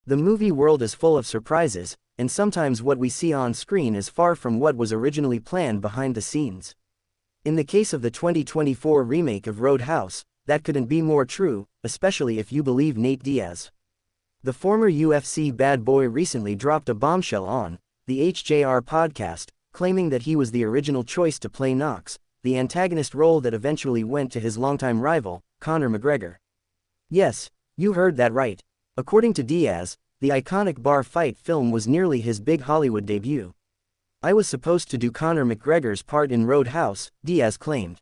The movie world is full of surprises, and sometimes what we see on screen is far from what was originally planned behind the scenes. In the case of the 2024 remake of Roadhouse, that couldn't be more true, especially if you believe Nate Diaz. The former UFC bad boy recently dropped a bombshell on the HJR Podcast, claiming that he was the original choice to play Knox, the antagonist role that eventually went to his longtime rival, Conor McGregor. Yes, you heard that right. According to Diaz, the iconic bar fight film was nearly his big Hollywood debut. "I was supposed to do Conor McGregor's part in Roadhouse," Diaz claimed.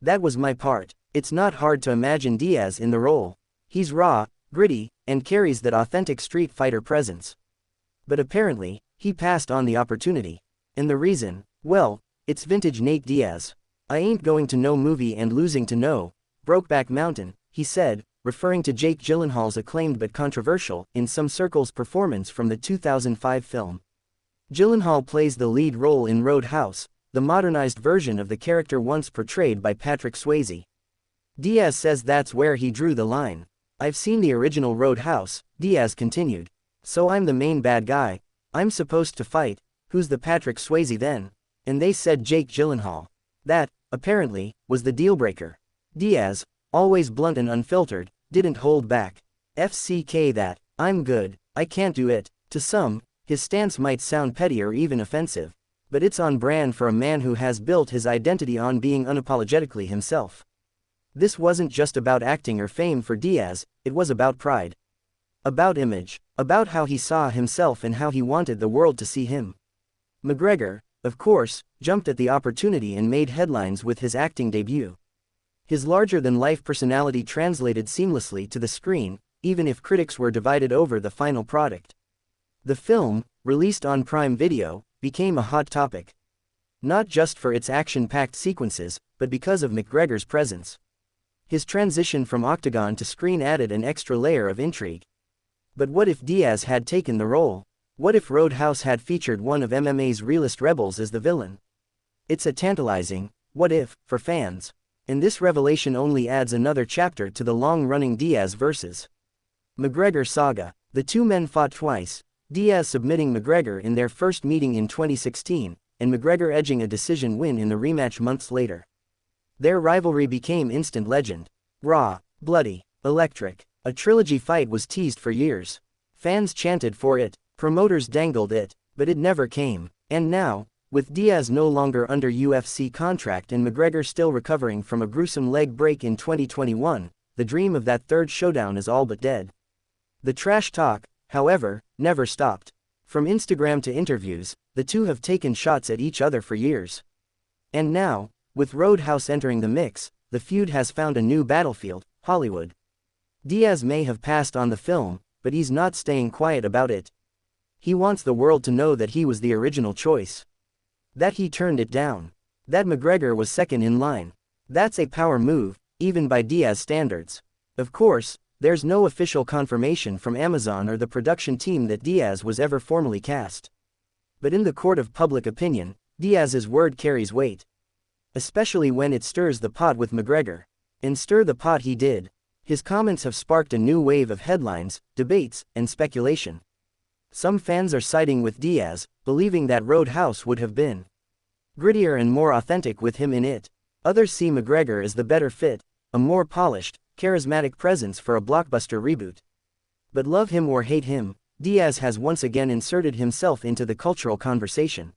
"That was my part." It's not hard to imagine Diaz in the role. He's raw, gritty, and carries that authentic street fighter presence. But apparently, he passed on the opportunity. And the reason? Well, it's vintage Nate Diaz. "I ain't going to no movie and losing to no Brokeback Mountain," he said, referring to Jake Gyllenhaal's acclaimed but controversial, in some circles, performance from the 2005 film. Gyllenhaal plays the lead role in Roadhouse, the modernized version of the character once portrayed by Patrick Swayze. Diaz says that's where he drew the line. "I've seen the original Roadhouse," Diaz continued. "So I'm the main bad guy. I'm supposed to fight. Who's the Patrick Swayze then? And they said Jake Gyllenhaal." That, apparently, was the deal-breaker. Diaz, always blunt and unfiltered, didn't hold back. "FCK that, I'm good, I can't do it." To some, his stance might sound petty or even offensive. But it's on brand for a man who has built his identity on being unapologetically himself. This wasn't just about acting or fame for Diaz, it was about pride. About image, about how he saw himself and how he wanted the world to see him. McGregor, of course, jumped at the opportunity and made headlines with his acting debut. His larger-than-life personality translated seamlessly to the screen, even if critics were divided over the final product. The film, released on Prime Video, became a hot topic. Not just for its action-packed sequences, but because of McGregor's presence. His transition from octagon to screen added an extra layer of intrigue. But what if Diaz had taken the role? What if Roadhouse had featured one of MMA's realest rebels as the villain? It's a tantalizing what if for fans. And this revelation only adds another chapter to the long-running Diaz vs. McGregor saga. The two men fought twice, Diaz submitting McGregor in their first meeting in 2016, and McGregor edging a decision win in the rematch months later. Their rivalry became instant legend. Raw, bloody, electric. A trilogy fight was teased for years. Fans chanted for it, promoters dangled it, but it never came. And now, with Diaz no longer under UFC contract and McGregor still recovering from a gruesome leg break in 2021, the dream of that third showdown is all but dead. The trash talk, however, never stopped. From Instagram to interviews, the two have taken shots at each other for years. And now, with Roadhouse entering the mix, the feud has found a new battlefield, Hollywood. Diaz may have passed on the film, but he's not staying quiet about it. He wants the world to know that he was the original choice. That he turned it down. That McGregor was second in line. That's a power move, even by Diaz standards. Of course, there's no official confirmation from Amazon or the production team that Diaz was ever formally cast. But in the court of public opinion, Diaz's word carries weight. Especially when it stirs the pot with McGregor. And stir the pot he did. His comments have sparked a new wave of headlines, debates, and speculation. Some fans are siding with Diaz, believing that Roadhouse would have been grittier and more authentic with him in it. Others see McGregor as the better fit, a more polished, charismatic presence for a blockbuster reboot. But love him or hate him, Diaz has once again inserted himself into the cultural conversation.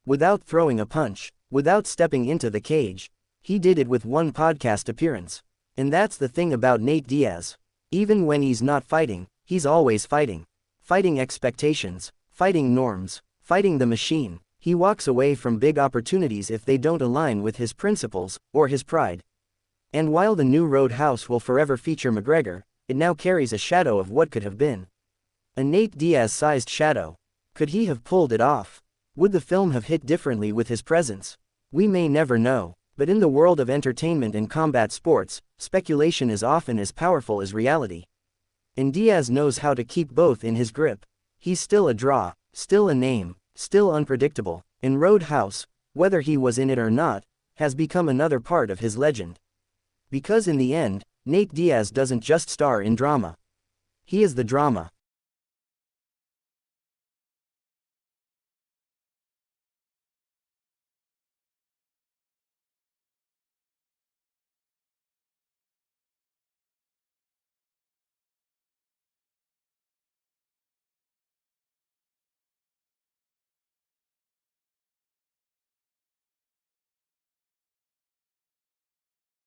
Without throwing a punch, without stepping into the cage, he did it with one podcast appearance. And that's the thing about Nate Diaz. Even when he's not fighting, he's always fighting. Fighting expectations, fighting norms, fighting the machine. He walks away from big opportunities if they don't align with his principles, or his pride. And while the new Roadhouse will forever feature McGregor, it now carries a shadow of what could have been. A Nate Diaz-sized shadow. Could he have pulled it off? Would the film have hit differently with his presence? We may never know, but in the world of entertainment and combat sports, speculation is often as powerful as reality. And Diaz knows how to keep both in his grip. He's still a draw, still a name, still unpredictable, and Roadhouse, whether he was in it or not, has become another part of his legend. Because in the end, Nate Diaz doesn't just star in drama. He is the drama.